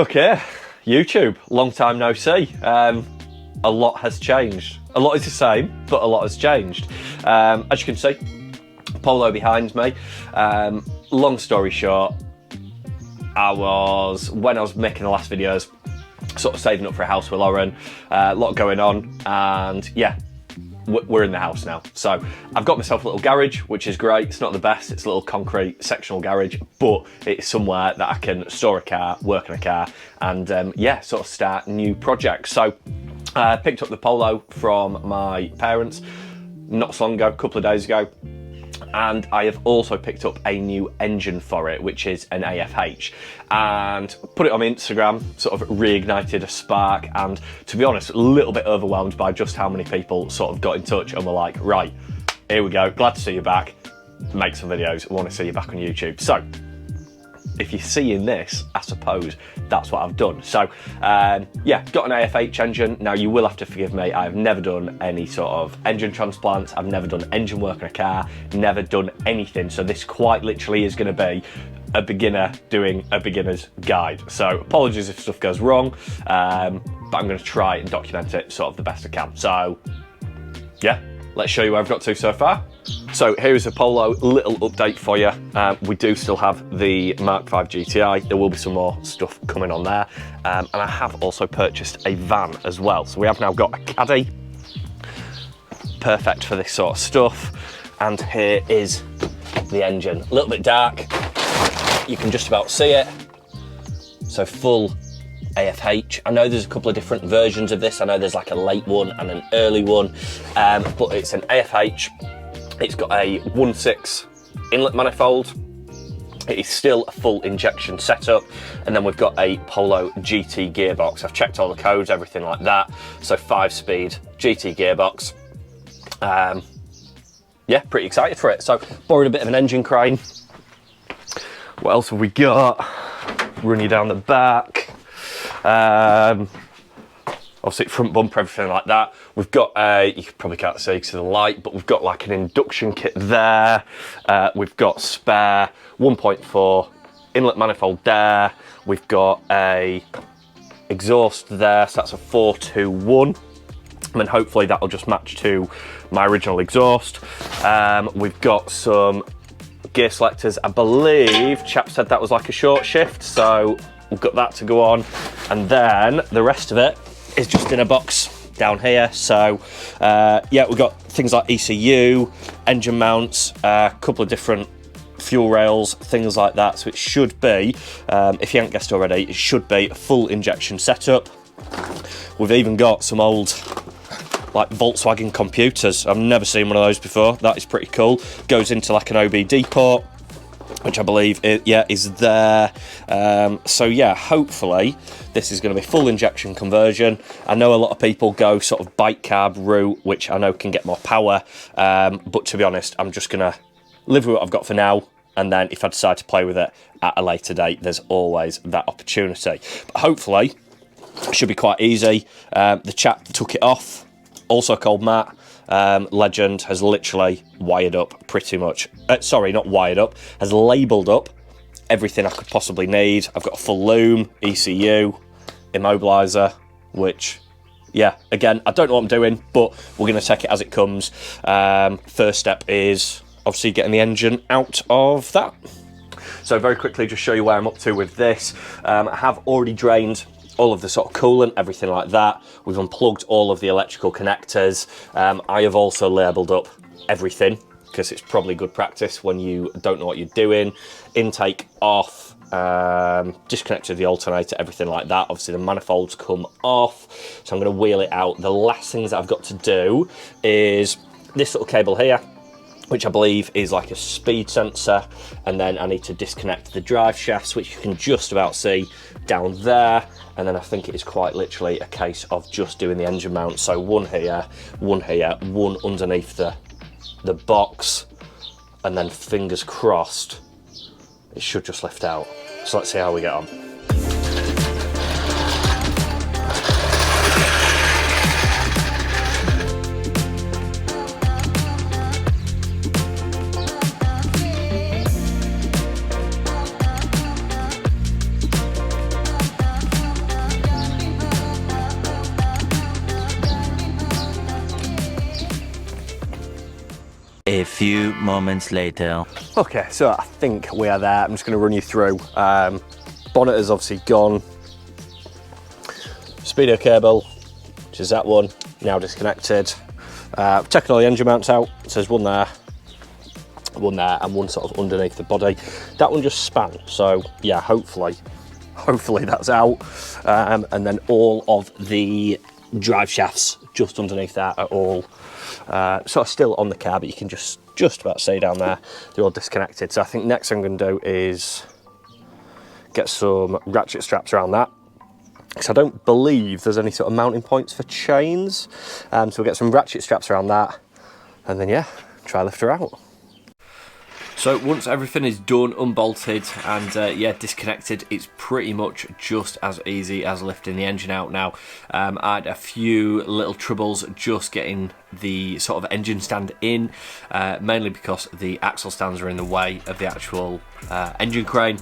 Okay, YouTube, long time no see. A lot has changed. A lot is the same, but a lot has changed. As you can see, Polo behind me. Long story short, when I was making the last videos, sort of saving up for a house with Lauren, a lot going on, and yeah, we're in the house now. So I've got myself a little garage, which is great. It's not the best, it's a little concrete sectional garage, but it's somewhere that I can store a car, work on a car, and yeah, sort of start new projects. So I picked up the Polo from my parents not so long ago, a couple of days ago. And I have also picked up a new engine for it, which is an AFH, and put it on Instagram, sort of reignited a spark, and to be honest, a little bit overwhelmed by just how many people sort of got in touch and were like, right, here we go, glad to see you back, make some videos, want to see you back on YouTube. So if you're seeing this, I suppose that's what I've done. So yeah, got an AFH engine. Now you will have to forgive me, I've never done any sort of engine transplants, I've never done engine work on a car, never done anything. So this quite literally is going to be a beginner doing a beginner's guide. So apologies if stuff goes wrong, but I'm going to try and document it sort of the best I can. So yeah, let's show you where I've got to so far. So here's a Polo, little update for you. We do still have the Mk2F GTI. There will be some more stuff coming on there. And I have also purchased a van as well. So we have now got a caddy, perfect for this sort of stuff. And here is the engine. A little bit dark, you can just about see it. So full AFH. I know there's a couple of different versions of this. I know there's like a late one and an early one, but it's an AFH. It's got a 1.6 inlet manifold. It is still a full injection setup. And then we've got a Polo GT gearbox. I've checked all the codes, everything like that. So 5-speed GT gearbox. Yeah, pretty excited for it. So borrowed a bit of an engine crane. What else have we got? Run you down the back. Obviously front bumper, everything like that. We've got you probably can't see because of the light, but we've got like an induction kit there. We've got spare 1.4 inlet manifold there. We've got a exhaust there, so that's a 421. And then hopefully that'll just match to my original exhaust. We've got some gear selectors. I believe chap said that was like a short shift, so we've got that to go on. And then the rest of it is just in a box down here. So yeah, we've got things like ECU, engine mounts, a couple of different fuel rails, things like that. So it should be, if you haven't guessed already, it should be a full injection setup. We've even got some old like Volkswagen computers. I've never seen one of those before. That is pretty cool. Goes into like an OBD port, which I believe is there. So yeah, hopefully this is going to be full injection conversion. I know a lot of people go sort of bike carb route, which I know can get more power, but to be honest, I'm just going to live with what I've got for now, and then if I decide to play with it at a later date, there's always that opportunity. But hopefully it should be quite easy. The chap that took it off, also called Matt, legend, has literally wired up pretty much, sorry, not wired up, has labelled up everything I could possibly need. I've got a full loom, ECU, immobiliser, which, yeah, again, I don't know what I'm doing, but we're going to take it as it comes. First step is obviously getting the engine out of that. So very quickly, just show you where I'm up to with this. I have already drained all of the sort of coolant, everything like that. We've unplugged all of the electrical connectors. I have also labelled up everything, because it's probably good practice when you don't know what you're doing. Intake off, disconnected the alternator, everything like that. Obviously the manifolds come off, so I'm going to wheel it out. The last things that I've got to do is this little cable here, which I believe is like a speed sensor, and then I need to disconnect the drive shafts, which you can just about see down there. And then I think it is quite literally a case of just doing the engine mount. So one here, one underneath the box, and then fingers crossed it should just lift out. So let's see how we get on. A few moments later. Okay, so I think we are there. I'm just going to run you through. Bonnet is obviously gone. Speedo cable, which is that one, now disconnected. Checking all the engine mounts out. So there's one there, and one sort of underneath the body. That one just span. So yeah, hopefully that's out. And then all of the drive shafts just underneath that are all sort of still on the car, but you can just about see down there, they're all disconnected. So I think next thing I'm going to do is get some ratchet straps around that, because I don't believe there's any sort of mounting points for chains. So we'll get some ratchet straps around that, and then yeah, try lift her out. So once everything is done, unbolted and yeah, disconnected, it's pretty much just as easy as lifting the engine out now. I had a few little troubles just getting the sort of engine stand in, mainly because the axle stands are in the way of the actual engine crane.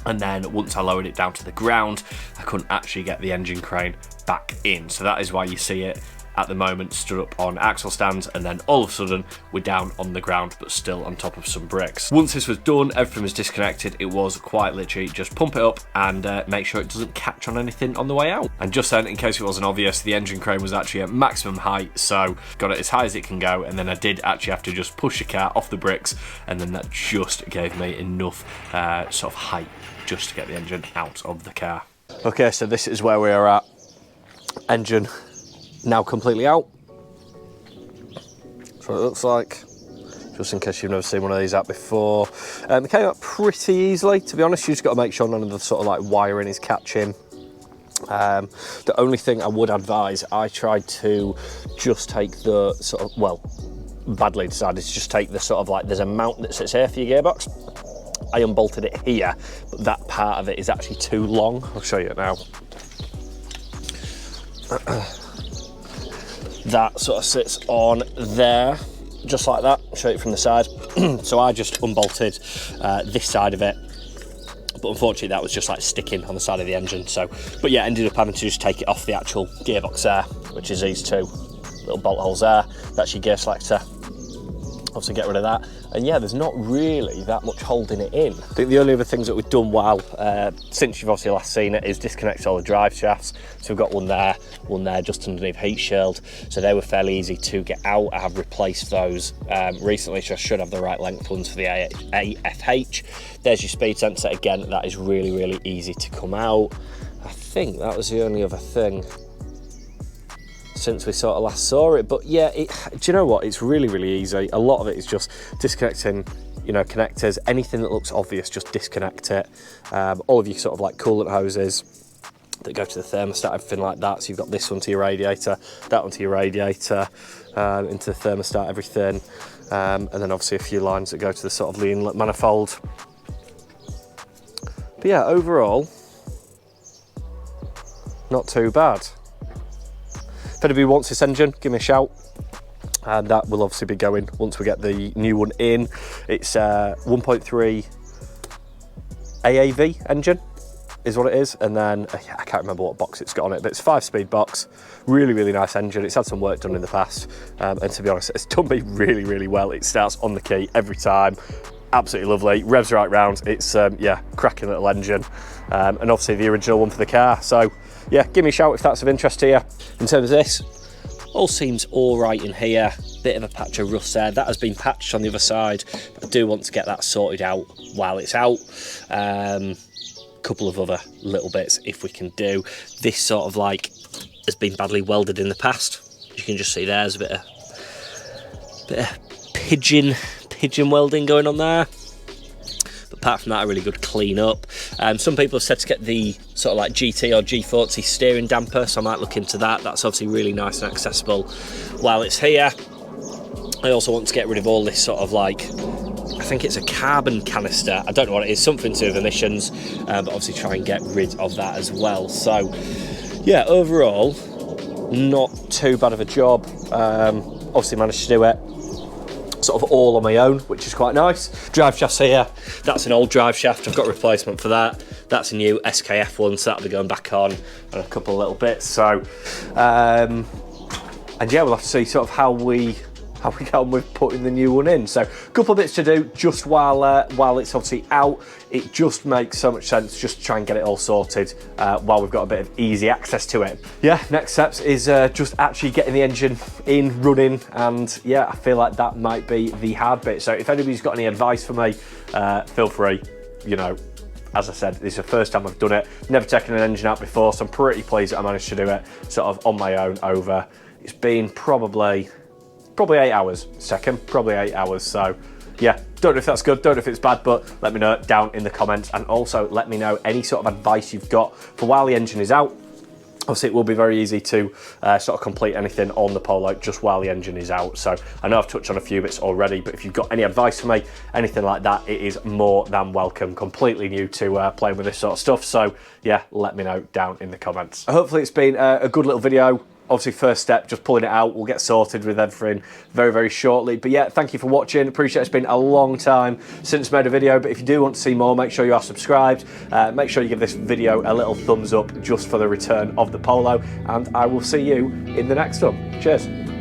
And then once I lowered it down to the ground, I couldn't actually get the engine crane back in. So that is why you see it at the moment stood up on axle stands, and then all of a sudden we're down on the ground but still on top of some bricks. Once this was done, everything was disconnected. It was quite literally just pump it up and make sure it doesn't catch on anything on the way out. And just then, in case it wasn't obvious, the engine crane was actually at maximum height, so got it as high as it can go, and then I did actually have to just push the car off the bricks, and then that just gave me enough sort of height just to get the engine out of the car. Okay, so this is where we are at. Engine now completely out. That's what it looks like, just in case you've never seen one of these out before. It came out pretty easily, to be honest. You just got to make sure none of the sort of like wiring is catching. The only thing I would advise, I tried to just take the sort of, well, badly decided to just take the sort of like, there's a mount that sits here for your gearbox. I unbolted it here, but that part of it is actually too long. I'll show you it now. That sort of sits on there, just like that. I'll show you from the side. So I just unbolted this side of it, but unfortunately that was just like sticking on the side of the engine. So, but yeah, ended up having to just take it off the actual gearbox there, which is these two little bolt holes there. That's your gear selector. Obviously get rid of that, and yeah, there's not really that much holding it in. I think the only other things that we've done while since you've obviously last seen it is disconnect all the drive shafts. So we've got one there just underneath heat shield, so they were fairly easy to get out. I have replaced those recently, so I should have the right length ones for the AFH. There's your speed sensor again, that is really easy to come out. I think that was the only other thing since we sort of last saw it, but yeah, do you know what, it's really easy. A lot of it is just disconnecting, you know, connectors. Anything that looks obvious, just disconnect it. All of your sort of like coolant hoses that go to the thermostat, everything like that. So you've got this one to your radiator, that one to your radiator, into the thermostat, everything, and then obviously a few lines that go to the sort of the inlet manifold. But yeah, overall, not too bad. If anybody wants this engine, give me a shout, and that will obviously be going once we get the new one in. It's 1.3 AAV engine is what it is, and then I can't remember what box it's got on it, but it's a 5-speed box. Really nice engine. It's had some work done in the past, and to be honest, it's done me really well. It starts on the key every time. Absolutely lovely, revs right round. It's yeah, cracking little engine, and obviously the original one for the car. So yeah, give me a shout if that's of interest to you. In terms of this, all seems all right in here. Bit of a patch of rust there. That has been patched on the other side, but I do want to get that sorted out while it's out. Couple of other little bits if we can do. This sort of like has been badly welded in the past. You can just see there's a bit of pigeon welding going on there. But apart from that, a really good clean up. Some people have said to get the sort of like GT or G40 steering damper, so I might look into that. That's obviously really nice and accessible while it's here. I also want to get rid of all this sort of like, I think it's a carbon canister, I don't know what it is, something to do with emissions, but obviously try and get rid of that as well. So yeah, overall, not too bad of a job. Obviously managed to do it sort of all on my own, which is quite nice. Drive shaft's here. That's an old drive shaft. I've got a replacement for that. That's a new SKF one, so that'll be going back on, and a couple of little bits. So, and yeah, we'll have to see sort of how we how we get on with putting the new one in. So a couple of bits to do just while it's obviously out. It just makes so much sense just to try and get it all sorted while we've got a bit of easy access to it. Yeah, next steps is just actually getting the engine in, running, and yeah, I feel like that might be the hard bit. So if anybody's got any advice for me, feel free. You know, as I said, this is the first time I've done it. Never taken an engine out before, so I'm pretty pleased that I managed to do it sort of on my own over. It's been probably 8 hours, second, probably 8 hours. So yeah, don't know if that's good, don't know if it's bad, but let me know down in the comments, and also let me know any sort of advice you've got for while the engine is out. Obviously, it will be very easy to sort of complete anything on the Polo just while the engine is out. So I know I've touched on a few bits already, but if you've got any advice for me, anything like that, it is more than welcome. Completely new to playing with this sort of stuff. So yeah, let me know down in the comments. Hopefully it's been a good little video. Obviously, first step, just pulling it out. We'll get sorted with everything very, very shortly. But yeah, thank you for watching. Appreciate it's been a long time since I made a video. But if you do want to see more, make sure you are subscribed. Make sure you give this video a little thumbs up just for the return of the Polo. And I will see you in the next one. Cheers.